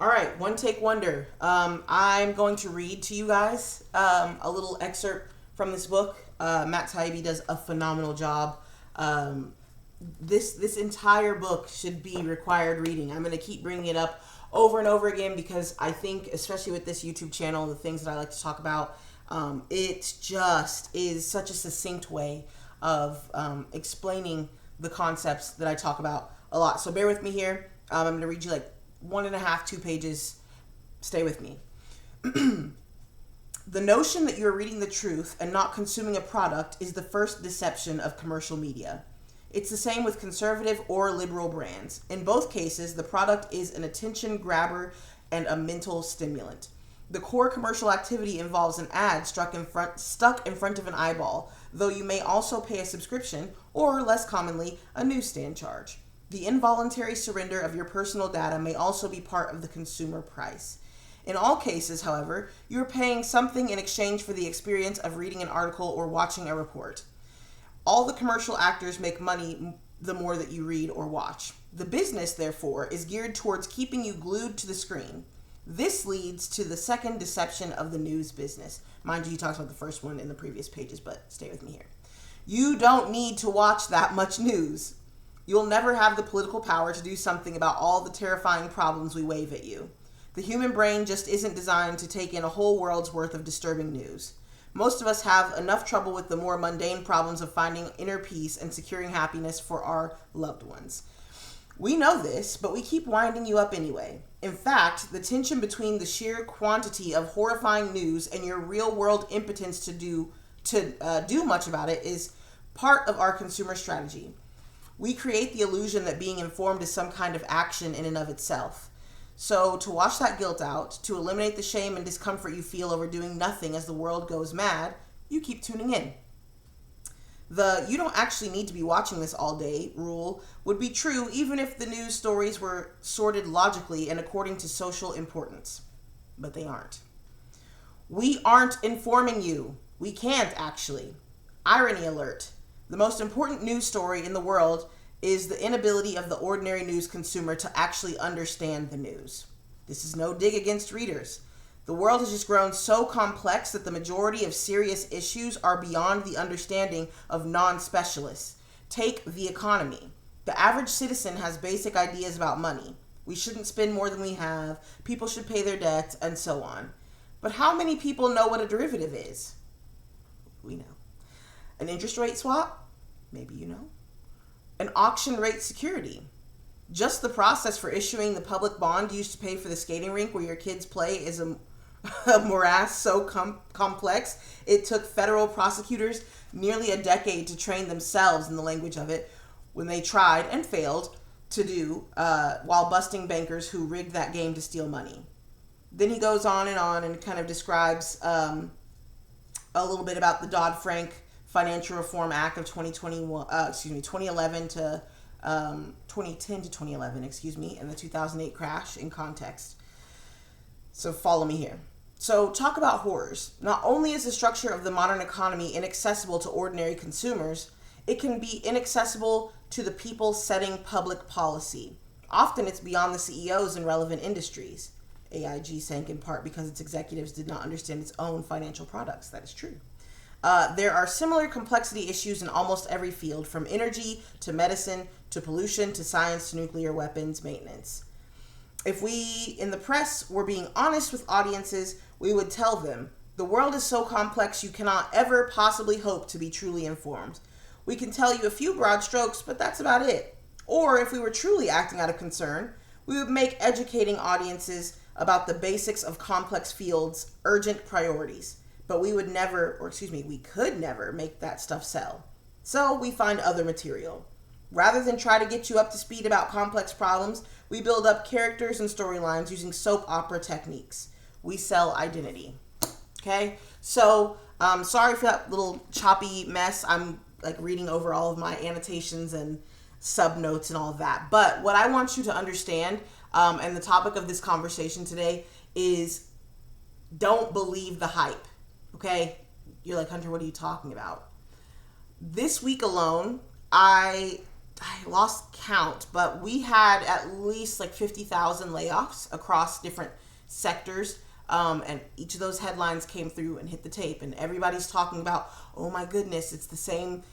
All right, one take wonder. I'm going to read to you guys a little excerpt from this book. Matt Taibbi does a phenomenal job. This entire book should be required reading. I'm going to keep bringing it up over and over again because I think, especially with this YouTube channel, the things that I like to talk about, it just is such a succinct way of explaining the concepts that I talk about a lot. So bear with me here. I'm going to read you like 1.5, 2 pages. Stay with me. The notion that you're reading the truth and not consuming a product is the first deception of commercial media. It's the same with conservative or liberal brands. In both cases, the product is an attention grabber and a mental stimulant. The core commercial activity involves an ad stuck in front of an eyeball, though you may also pay a subscription or, less commonly, a newsstand charge. The involuntary surrender of your personal data may also be part of the consumer price. In all cases, however, you're paying something in exchange for the experience of reading an article or watching a report. All the commercial actors make money the more that you read or watch. The business, therefore, is geared towards keeping you glued to the screen. This leads to the second deception of the news business. Mind you, he talks about the first one in the previous pages, but stay with me here. You don't need to watch that much news. You'll never have the political power to do something about all the terrifying problems we wave at you. The human brain just isn't designed to take in a whole world's worth of disturbing news. Most of us have enough trouble with the more mundane problems of finding inner peace and securing happiness for our loved ones. We know this, but we keep winding you up anyway. In fact, the tension between the sheer quantity of horrifying news and your real-world impotence to do much about it is part of our consumer strategy. We create the illusion that being informed is some kind of action in and of itself. So, to wash that guilt out, to eliminate the shame and discomfort you feel over doing nothing as the world goes mad, you keep tuning in. The "you don't actually need to be watching this all day" rule would be true even if the news stories were sorted logically and according to social importance. But they aren't. We aren't informing you. We can't, actually. Irony alert. The most important news story in the world is the inability of the ordinary news consumer to actually understand the news. This is no dig against readers. The world has just grown so complex that the majority of serious issues are beyond the understanding of non-specialists. Take the economy. The average citizen has basic ideas about money. We shouldn't spend more than we have, people should pay their debts, and so on. But how many people know what a derivative is? We know. An interest rate swap? Maybe you know. An auction rate security. Just the process for issuing the public bond used to pay for the skating rink where your kids play is a morass so complex it took federal prosecutors nearly a decade to train themselves in the language of it when they tried and failed to do while busting bankers who rigged that game to steal money. Then he goes on and kind of describes a little bit about the Dodd-Frank Financial Reform Act of 2011 to 2010 to 2011, and the 2008 crash in context. So follow me here. So talk about horrors. Not only is the structure of the modern economy inaccessible to ordinary consumers, it can be inaccessible to the people setting public policy. Often it's beyond the CEOs in relevant industries. AIG sank in part because its executives did not understand its own financial products. That is true. There are similar complexity issues in almost every field, from energy to medicine to pollution to science to nuclear weapons maintenance. If we in the press were being honest with audiences, we would tell them, the world is so complex you cannot ever possibly hope to be truly informed. We can tell you a few broad strokes, but that's about it. Or if we were truly acting out of concern, we would make educating audiences about the basics of complex fields urgent priorities. But we could never make that stuff sell. So we find other material. Rather than try to get you up to speed about complex problems, we build up characters and storylines using soap opera techniques. We sell identity. Okay? So, sorry for that little choppy mess. I'm like reading over all of my annotations and sub notes and all of that. But what I want you to understand, and the topic of this conversation today is don't believe the hype. Okay? You're like, Hunter, what are you talking about? This week alone, I I lost count, but we had at least like 50,000 layoffs across different sectors. And each of those headlines came through and hit the tape, and everybody's talking about, oh my goodness, it's the same,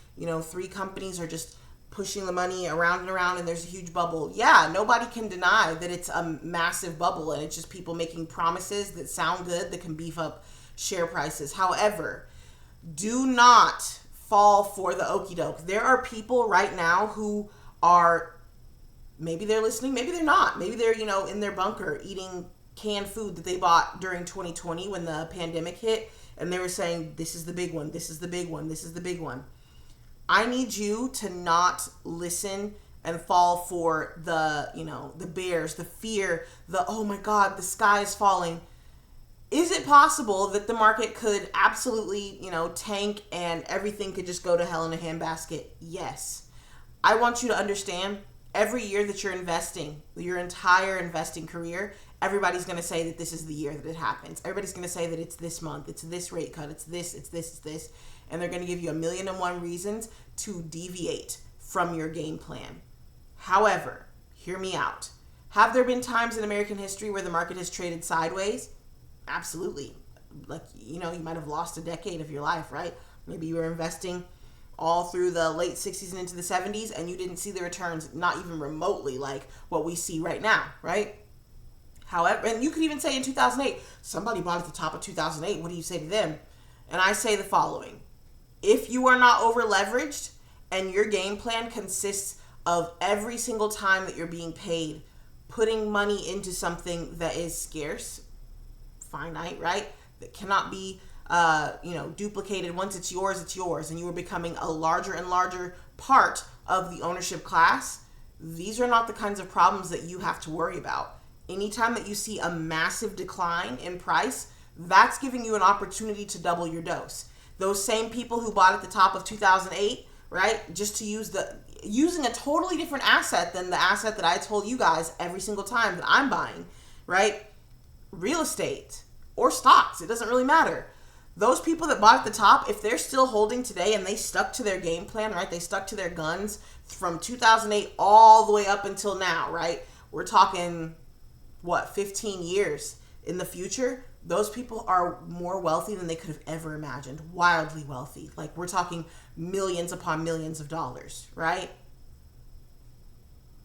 three companies are just pushing the money around and around, and there's a huge bubble. Yeah, nobody can deny that it's a massive bubble, and it's just people making promises that sound good that can beef up share prices. However, do not fall for the okie doke. There are people right now who are, maybe they're listening, maybe they're not. Maybe they're, in their bunker eating canned food that they bought during 2020 when the pandemic hit, and they were saying, this is the big one, this is the big one, this is the big one. I need you to not listen and fall for the, the bears, the fear, the, oh my God, the sky is falling. Is it possible that the market could absolutely, tank and everything could just go to hell in a handbasket? Yes. I want you to understand, every year that you're investing, your entire investing career, everybody's going to say that this is the year that it happens. Everybody's going to say that it's this month, it's this rate cut, it's this, it's this, it's this. And they're going to give you 1,000,001 reasons to deviate from your game plan. However, hear me out. Have there been times in American history where the market has traded sideways? Absolutely. Like, you might have lost a decade of your life, right? Maybe you were investing all through the late 60s and into the 70s, and you didn't see the returns, not even remotely like what we see right now, right? However, and you could even say in 2008, somebody bought at the top of 2008. What do you say to them? And I say the following. If you are not over leveraged and your game plan consists of every single time that you're being paid, putting money into something that is scarce, finite, right? That cannot be, duplicated. Once it's yours, and you are becoming a larger and larger part of the ownership class, these are not the kinds of problems that you have to worry about. Anytime that you see a massive decline in price, that's giving you an opportunity to double your dose. Those same people who bought at the top of 2008, right? Just to using a totally different asset than the asset that I told you guys every single time that I'm buying, right? Real estate or stocks, it doesn't really matter. Those people that bought at the top, if they're still holding today and they stuck to their game plan, right? They stuck to their guns from 2008 all the way up until now, right? We're talking, 15 years in the future? Those people are more wealthy than they could have ever imagined. Wildly wealthy. Like, we're talking millions upon millions of dollars, right?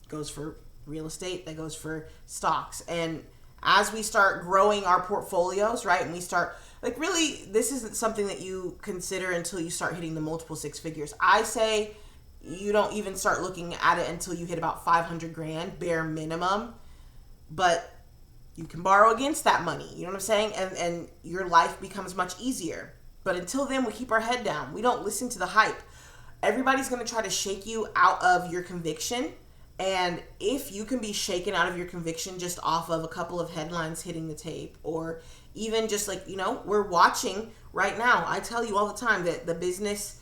Goes for real estate, that goes for stocks. And as we start growing our portfolios, right, and we start, like, really, this isn't something that you consider until you start hitting the multiple six figures. I say you don't even start looking at it until you hit about 500 grand, bare minimum. But you can borrow against that money. You know what I'm saying? And your life becomes much easier. But until then, we keep our head down. We don't listen to the hype. Everybody's going to try to shake you out of your conviction. And if you can be shaken out of your conviction just off of a couple of headlines hitting the tape, or even just like, we're watching right now. I tell you all the time that the business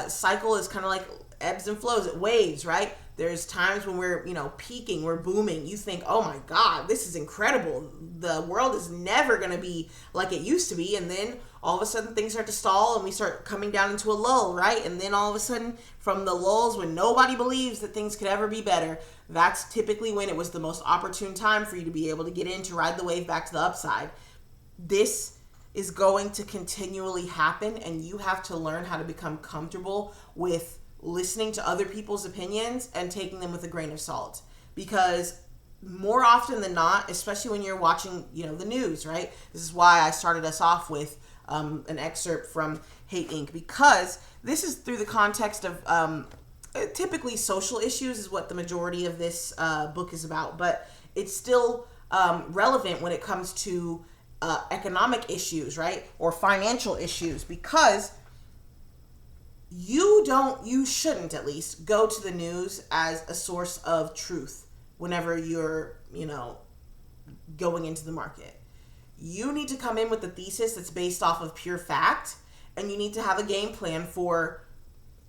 cycle is kind of like ebbs and flows. It waves, right? There's times when we're, peaking, we're booming. You think, oh my God, this is incredible. The world is never going to be like it used to be. And then all of a sudden things start to stall and we start coming down into a lull, right? And then all of a sudden from the lulls when nobody believes that things could ever be better, that's typically when it was the most opportune time for you to be able to get in to ride the wave back to the upside. This is going to continually happen, and you have to learn how to become comfortable with listening to other people's opinions and taking them with a grain of salt. Because more often than not, especially when you're watching, the news, right? This is why I started us off with an excerpt from Hate Inc. Because this is through the context of typically social issues is what the majority of this book is about. But it's still relevant when it comes to economic issues, right? Or financial issues, because you shouldn't at least go to the news as a source of truth whenever you're, going into the market. You need to come in with a thesis that's based off of pure fact, and you need to have a game plan for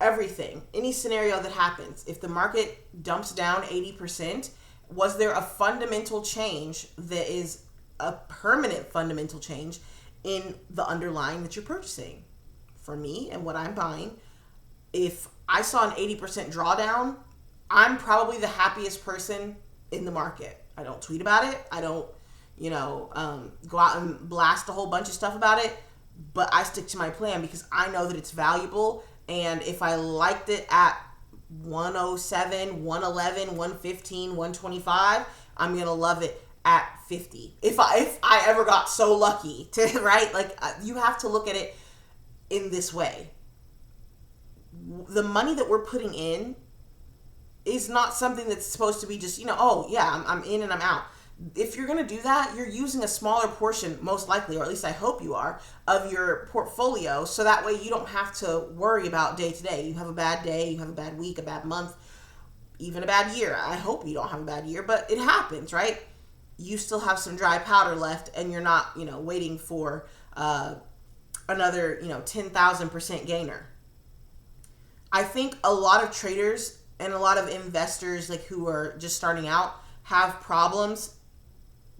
everything, any scenario that happens. If the market dumps down 80%, was there a fundamental change that is a permanent fundamental change in the underlying that you're purchasing? For me and what I'm buying, if I saw an 80% drawdown, I'm probably the happiest person in the market. I don't tweet about it. I don't, go out and blast a whole bunch of stuff about it. But I stick to my plan because I know that it's valuable. And if I liked it at 107, 111, 115, 125, I'm going to love it at 50. If I ever got so lucky to, right? Like, you have to look at it in this way. The money that we're putting in is not something that's supposed to be just, oh yeah, I'm in and I'm out. If you're going to do that, you're using a smaller portion, most likely, or at least I hope you are, of your portfolio. So that way you don't have to worry about day to day. You have a bad day, you have a bad week, a bad month, even a bad year. I hope you don't have a bad year, but it happens, right? You still have some dry powder left and you're not, waiting for another, 10,000% gainer. I think a lot of traders and a lot of investors, like, who are just starting out, have problems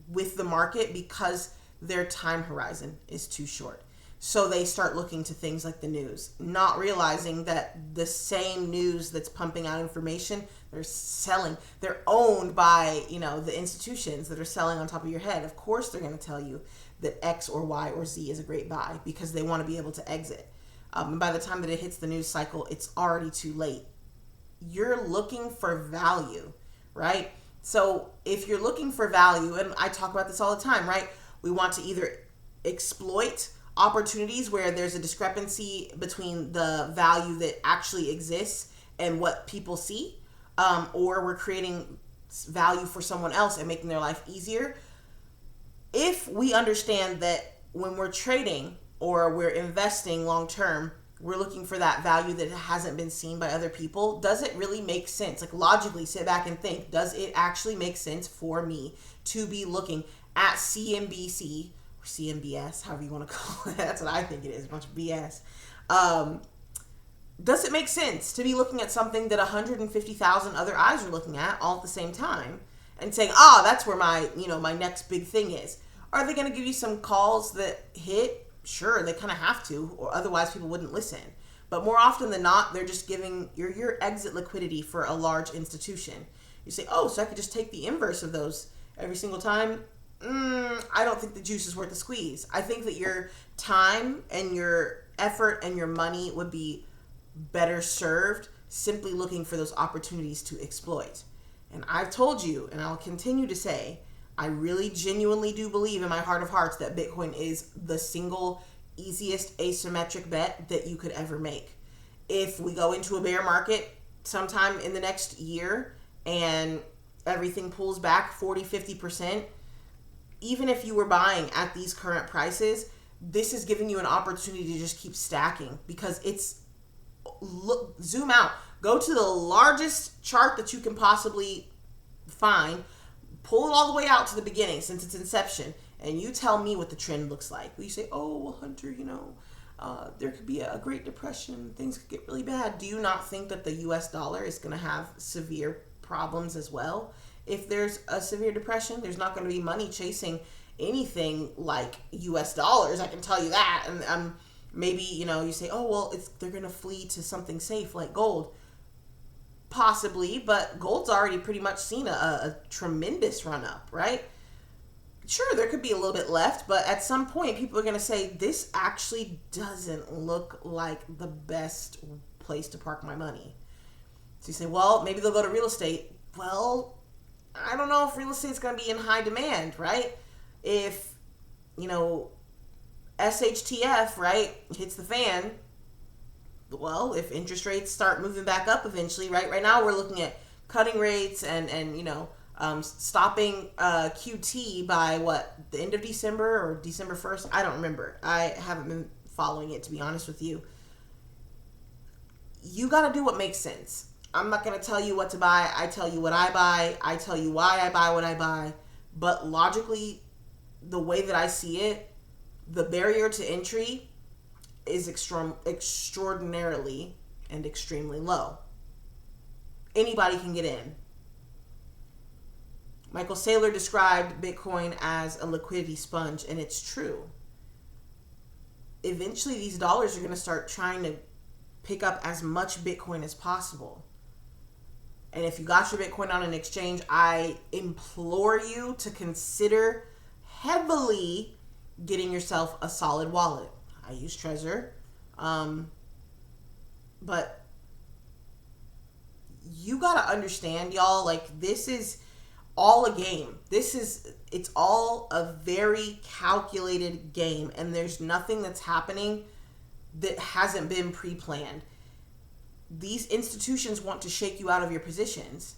with the market because their time horizon is too short. So they start looking to things like the news, not realizing that the same news that's pumping out information, they're selling. They're owned by, the institutions that are selling on top of your head. Of course, they're going to tell you that X or Y or Z is a great buy because they want to be able to exit. And by the time that it hits the news cycle, it's already too late. You're looking for value, right? So if you're looking for value, and I talk about this all the time, right? We want to either exploit opportunities where there's a discrepancy between the value that actually exists and what people see, or we're creating value for someone else and making their life easier. If we understand that when we're trading or we're investing long term, we're looking for that value that hasn't been seen by other people, does it really make sense? Like, logically, sit back and think, does it actually make sense for me to be looking at CNBC or CNBS, however you want to call it? That's what I think it is, a bunch of BS. Does it make sense to be looking at something that 150,000 other eyes are looking at all at the same time and saying, that's where my next big thing is? Are they going to give you some calls that hit? Sure, they kind of have to, or otherwise people wouldn't listen. But more often than not, they're just giving your exit liquidity for a large institution. You say, so I could just take the inverse of those every single time? I don't think the juice is worth the squeeze. I think that your time and your effort and your money would be better served simply looking for those opportunities to exploit. And I've told you, and I'll continue to say, I really genuinely do believe in my heart of hearts that Bitcoin is the single easiest asymmetric bet that you could ever make. If we go into a bear market sometime in the next year and everything pulls back 40-50%, even if you were buying at these current prices, this is giving you an opportunity to just keep stacking because zoom out, go to the largest chart that you can possibly find, pull it all the way out to the beginning since its inception, and you tell me what the trend looks like. You say, well, Hunter, there could be a Great Depression, things could get really bad. Do you not think that the US dollar is going to have severe problems as well? If there's a severe depression, there's not going to be money chasing anything like US dollars, I can tell you that. And maybe, you say, they're going to flee to something safe like gold. Possibly, but gold's already pretty much seen a tremendous run up, right? Sure, there could be a little bit left, but at some point people are going to say, this actually doesn't look like the best place to park my money. So you say, maybe they'll go to real estate. Well, I don't know if real estate's going to be in high demand, right? If, SHTF, right, hits the fan, if interest rates start moving back up eventually, right now we're looking at cutting rates and stopping QT by the end of December or December 1st? I don't remember. I haven't been following it, to be honest with you. You got to do what makes sense. I'm not going to tell you what to buy. I tell you what I buy. I tell you why I buy what I buy. But logically, the way that I see it, the barrier to entry is extraordinarily and extremely low. Anybody can get in. Michael Saylor described Bitcoin as a liquidity sponge, and it's true. Eventually, these dollars are going to start trying to pick up as much Bitcoin as possible. And if you got your Bitcoin on an exchange, I implore you to consider heavily getting yourself a solid wallet. I use Trezor. But you gotta understand, y'all, like, this is all a game. It's all a very calculated game, and there's nothing that's happening that hasn't been pre-planned. These institutions want to shake you out of your positions.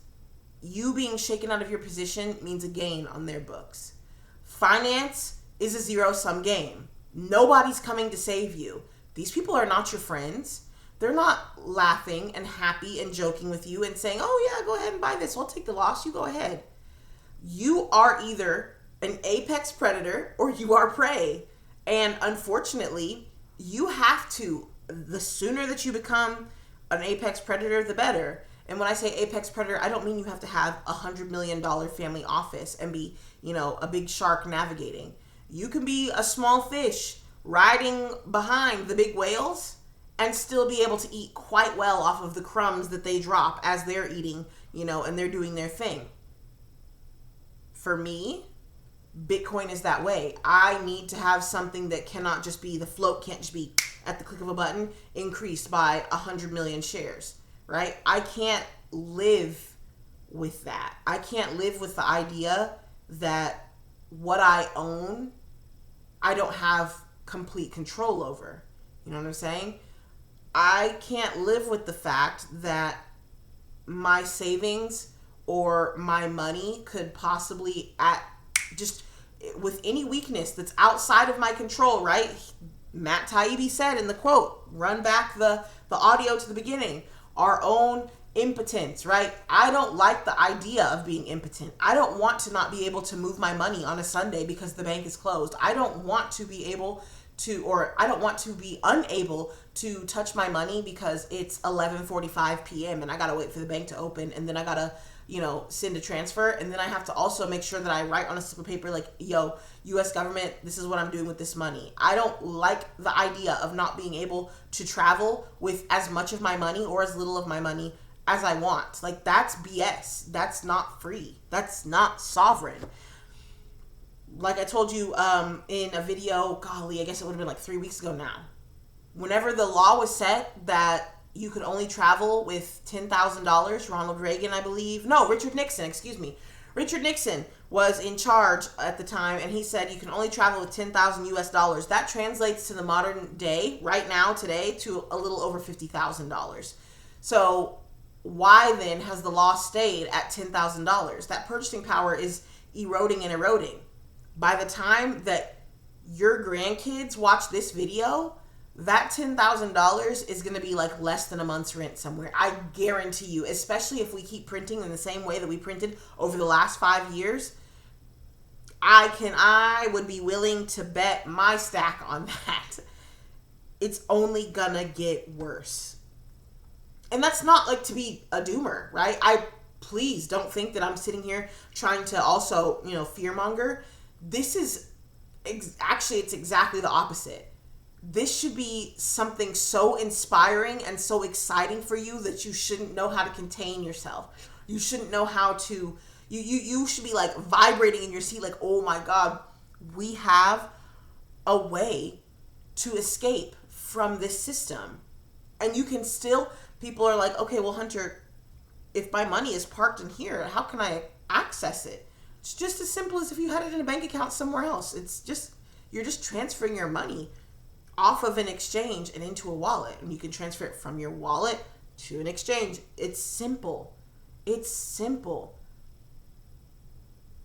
You being shaken out of your position means a gain on their books. Finance is a zero-sum game. Nobody's coming to save you. These people are not your friends. They're not laughing and happy and joking with you and saying, oh yeah, go ahead and buy this. I'll take the loss. You go ahead. You are either an apex predator or you are prey. And unfortunately, you have to, the sooner that you become an apex predator, the better. And when I say apex predator, I don't mean you have to have $100 million family office and be, a big shark navigating. You can be a small fish riding behind the big whales and still be able to eat quite well off of the crumbs that they drop as they're eating, and they're doing their thing. For me, Bitcoin is that way. I need to have something that cannot just be, the float can't just be at the click of a button increased by 100 million shares, right? I can't live with that. I can't live with the idea that what I own, I don't have complete control over. You know what I'm saying? I can't live with the fact that my savings or my money could possibly, at just with any weakness that's outside of my control, right? Matt Taibbi said in the quote, run back the audio to the beginning, our own impotence, right? I don't like the idea of being impotent. I don't want to not be able to move my money on a Sunday because the bank is closed. I don't want to be able to, or I don't want to be unable to touch my money because it's 11:45 p.m. and I gotta wait for the bank to open, and then I gotta, send a transfer, and then I have to also make sure that I write on a slip of paper like, yo, U.S. government, this is what I'm doing with this money. I don't like the idea of not being able to travel with as much of my money or as little of my money as I want. Like, that's BS. That's not free. That's not sovereign. Like I told you in a video, golly, I guess it would have been like 3 weeks ago now. Whenever the law was set that you could only travel with $10,000, Ronald Reagan, I believe. No, Richard Nixon, excuse me. Richard Nixon was in charge at the time, and he said you can only travel with 10,000 US dollars. That translates to the modern day, right now, today, to a little over $50,000. So why then has the law stayed at $10,000? That purchasing power is eroding and eroding. By the time that your grandkids watch this video, that $10,000 is going to be like less than a month's rent somewhere. I guarantee you, especially if we keep printing in the same way that we printed over the last 5 years. I would be willing to bet my stack on that. It's only gonna get worse. And that's not like to be a doomer, right? Please don't think that I'm sitting here trying to also, fearmonger. This is actually, it's exactly the opposite. This should be something so inspiring and so exciting for you that you shouldn't know how to contain yourself. You shouldn't know how to, you should be like vibrating in your seat like, oh my God, we have a way to escape from this system. And you can still, people are like, okay, well, Hunter, if my money is parked in here, how can I access it? It's just as simple as if you had it in a bank account somewhere else. You're just transferring your money off of an exchange and into a wallet, and you can transfer it from your wallet to an exchange. It's simple. It's simple.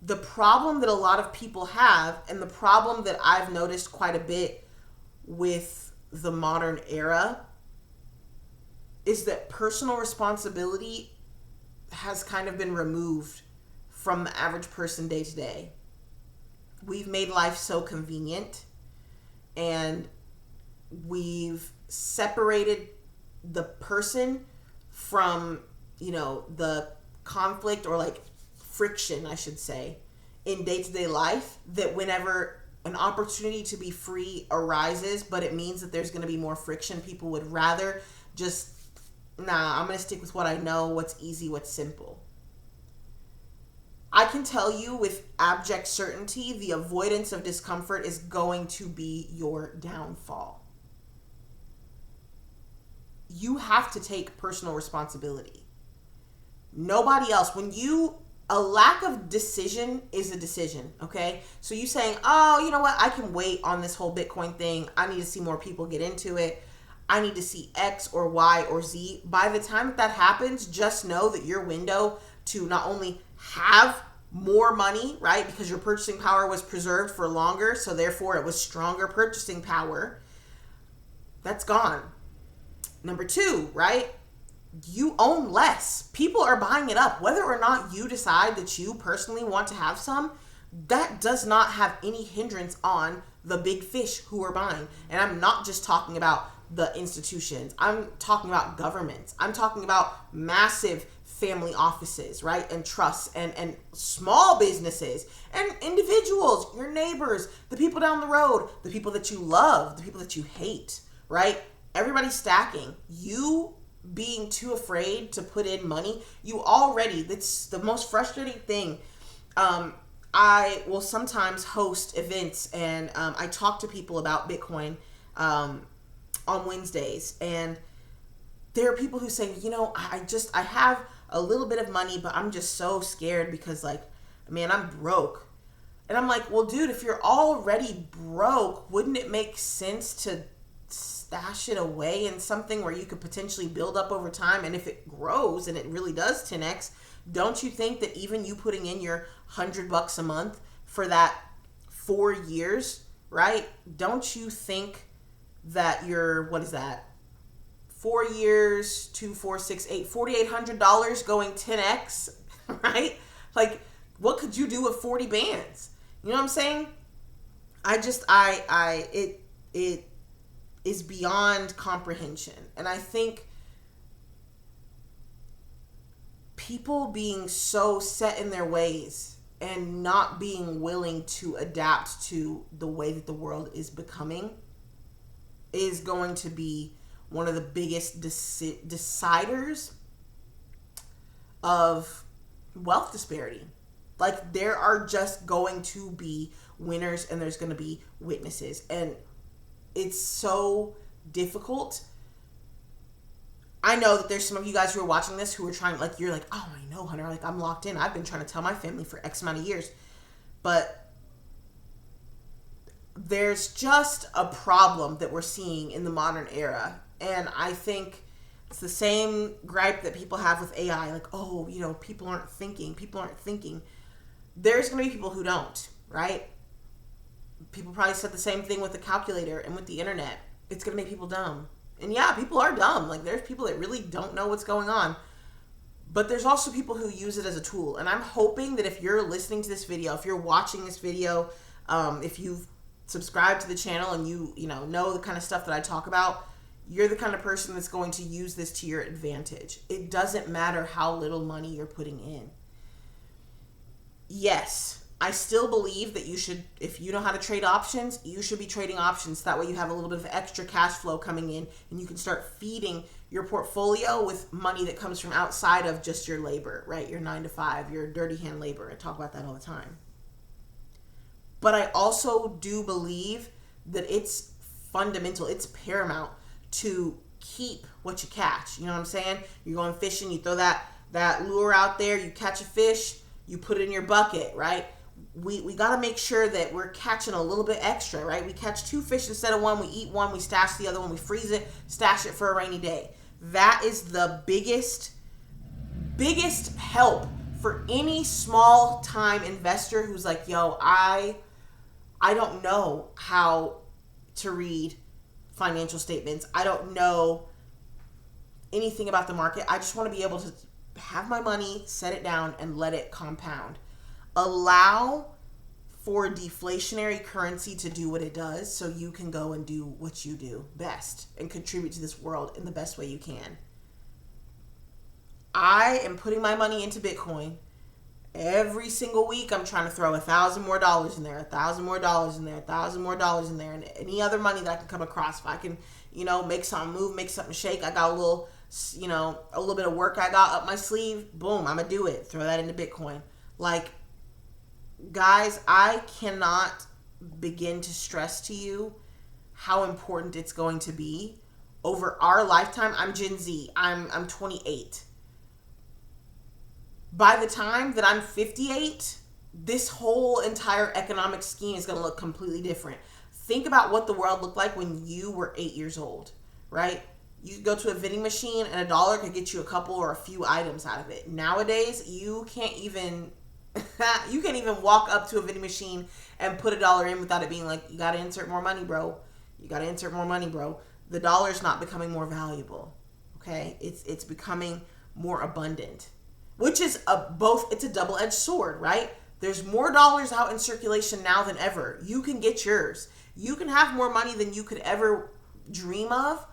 The problem that a lot of people have, and the problem that I've noticed quite a bit with the modern era, is that personal responsibility has kind of been removed from the average person day to day. We've made life so convenient, and we've separated the person from, the conflict or like friction, I should say, in day-to-day life, that whenever an opportunity to be free arises, but it means that there's going to be more friction, people would rather just nah, I'm going to stick with what I know, what's easy, what's simple. I can tell you with abject certainty, the avoidance of discomfort is going to be your downfall. You have to take personal responsibility. Nobody else. A lack of decision is a decision, okay? So you saying, oh, you know what? I can wait on this whole Bitcoin thing. I need to see more people get into it. I need to see X or Y or Z. By the time that happens, just know that your window to not only have more money, right? Because your purchasing power was preserved for longer, so therefore it was stronger purchasing power. That's gone. Number 2, right? You own less. People are buying it up. Whether or not you decide that you personally want to have some, that does not have any hindrance on the big fish who are buying. And I'm not just talking about the institutions. I'm talking about governments. I'm talking about massive family offices, right? And trusts and small businesses and individuals, your neighbors, the people down the road, the people that you love, the people that you hate, right? Everybody's stacking. You being too afraid to put in money, that's the most frustrating thing. I will sometimes host events and I talk to people about Bitcoin on Wednesdays, and there are people who say, I have a little bit of money, but I'm just so scared because I'm broke. And I'm like, well, dude, if you're already broke, wouldn't it make sense to stash it away in something where you could potentially build up over time? And if it grows and it really does 10x, don't you think that even you putting in your $100 a month for that 4 years, right? Don't you think that your, what is that? 4 years, 2, 4, 6, 8, $4,800 going 10x, right? Like, what could you do with 40 bands? You know what I'm saying? It is beyond comprehension. And I think people being so set in their ways and not being willing to adapt to the way that the world is becoming is going to be one of the biggest deciders of wealth disparity. Like, there are just going to be winners and there's going to be witnesses. And it's so difficult. I know that there's some of you guys who are watching this who are trying, you're like, oh, I know, Hunter. I'm locked in. I've been trying to tell my family for X amount of years. But there's just a problem that we're seeing in the modern era. And I think it's the same gripe that people have with AI. Like, oh, people aren't thinking. There's going to be people who don't, right? People probably said the same thing with the calculator and with the internet. It's going to make people dumb. And yeah, people are dumb. There's people that really don't know what's going on. But there's also people who use it as a tool. And I'm hoping that if you're listening to this video, if you're watching this video, if you've subscribed to the channel and you know the kind of stuff that I talk about, you're the kind of person that's going to use this to your advantage. It doesn't matter how little money you're putting in. Yes, I still believe that you should, if you know how to trade options, you should be trading options. That way you have a little bit of extra cash flow coming in and you can start feeding your portfolio with money that comes from outside of just your labor, right? Your 9 to 5, your dirty hand labor. I talk about that all the time. But I also do believe that it's fundamental, it's paramount to keep what you catch. You know what I'm saying? You're going fishing, you throw that lure out there, you catch a fish, you put it in your bucket, right? We got to make sure that we're catching a little bit extra, right? We catch 2 fish instead of 1. We eat 1, we stash the other one, we freeze it, stash it for a rainy day. That is the biggest help for any small time investor who's like, yo, I don't know how to read financial statements. I don't know anything about the market. I just want to be able to have my money, set it down, and let it compound. Allow for deflationary currency to do what it does so you can go and do what you do best and contribute to this world in the best way you can. I am putting my money into Bitcoin. Every single week, I'm trying to throw $1,000 more in there, $1,000 more in there, $1,000 more in there, and any other money that I can come across. If I can, make something move, make something shake. I got a little a little bit of work I got up my sleeve, boom, I'm gonna do it. Throw that into Bitcoin. Like, guys, I cannot begin to stress to you how important it's going to be over our lifetime. I'm Gen Z. I'm 28. By the time that I'm 58, this whole entire economic scheme is going to look completely different. Think about what the world looked like when you were 8 years old, right? You could go to a vending machine and $1 could get you a couple or a few items out of it. Nowadays, you can't even walk up to a vending machine and put $1 in without it being like, you got to insert more money, bro. You got to insert more money, bro. The dollar's not becoming more valuable, okay? It's becoming more abundant, which is it's a double-edged sword, right? There's more dollars out in circulation now than ever. You can get yours. You can have more money than you could ever dream of,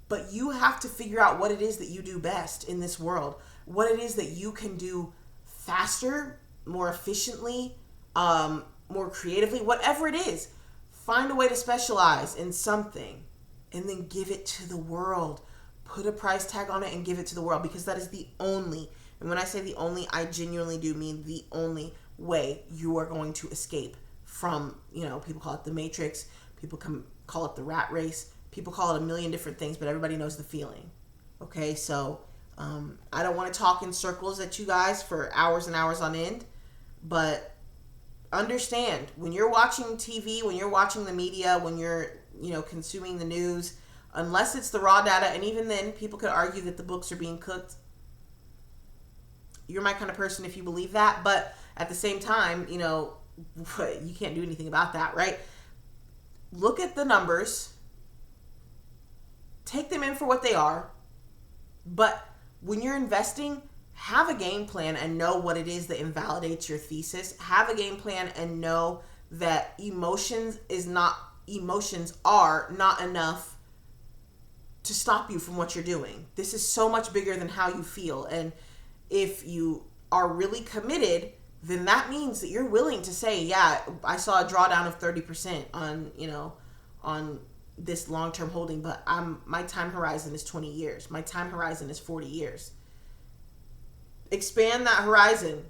but you have to figure out what it is that you do best in this world, what it is that you can do faster, more efficiently, more creatively, whatever it is. Find a way to specialize in something and then give it to the world. Put a price tag on it and give it to the world, because that is the only, and when I say the only, I genuinely do mean the only way you are going to escape from, people call it the matrix, people call it the rat race, people call it a million different things, but everybody knows the feeling. Okay, so I don't want to talk in circles at you guys for hours and hours on end, but understand, when you're watching TV, when you're watching the media, when you're, consuming the news, unless it's the raw data, and even then, people could argue that the books are being cooked. You're my kind of person if you believe that, but at the same time, you can't do anything about that, right? Look at the numbers, take them in for what they are, but when you're investing, have a game plan and know what it is that invalidates your thesis. Have a game plan and know that emotions are not enough to stop you from what you're doing. This is so much bigger than how you feel. And if you are really committed, then that means that you're willing to say, yeah, I saw a drawdown of 30% on this long-term holding, but my time horizon is 20 years. My time horizon is 40 years. Expand that horizon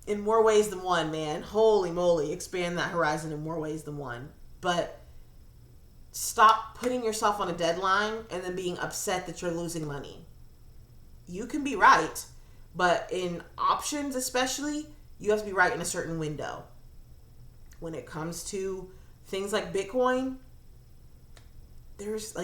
in more ways than one, man. Holy moly, expand that horizon in more ways than one. But stop putting yourself on a deadline and then being upset that you're losing money. You can be right, but in options especially, you have to be right in a certain window. When it comes to things like Bitcoin, there's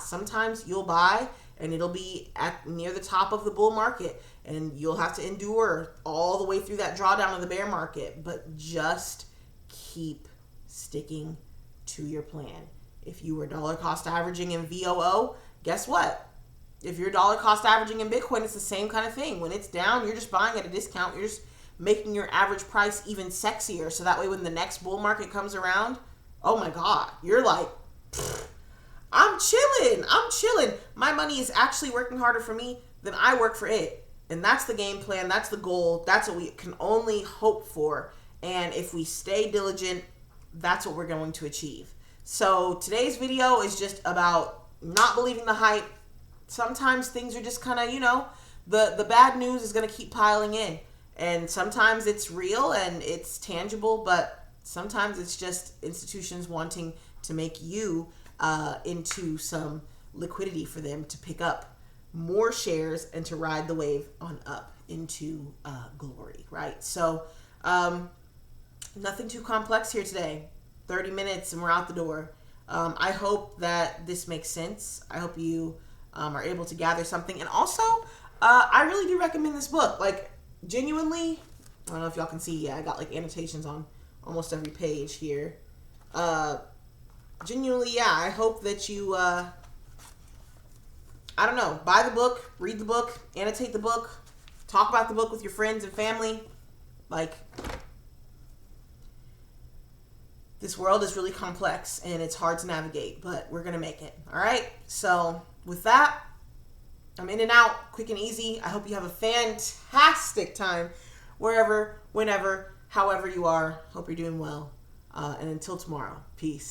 sometimes you'll buy and it'll be at near the top of the bull market and you'll have to endure all the way through that drawdown of the bear market, but just keep sticking to your plan. If you were dollar cost averaging in VOO, guess what? If you're dollar cost averaging in Bitcoin, it's the same kind of thing. When it's down, you're just buying at a discount. You're just making your average price even sexier. So that way when the next bull market comes around, oh my God, you're like, I'm chilling. My money is actually working harder for me than I work for it. And that's the game plan. That's the goal. That's what we can only hope for. And if we stay diligent, that's what we're going to achieve. So today's video is just about not believing the hype. Sometimes things are just kind of, the bad news is going to keep piling in. And sometimes it's real and it's tangible, but sometimes it's just institutions wanting to make you into some liquidity for them to pick up more shares and to ride the wave on up into glory, right? So nothing too complex here today. 30 minutes and we're out the door. I hope that this makes sense. I hope you are able to gather something. And also, I really do recommend this book. Like, genuinely, I don't know if y'all can see, I got like annotations on almost every page here. Genuinely, I hope that you, buy the book, read the book, annotate the book, talk about the book with your friends and family. Like, this world is really complex and it's hard to navigate, but we're going to make it. All right. So with that, I'm in and out, quick and easy. I hope you have a fantastic time wherever, whenever, however you are. Hope you're doing well. And until tomorrow, peace.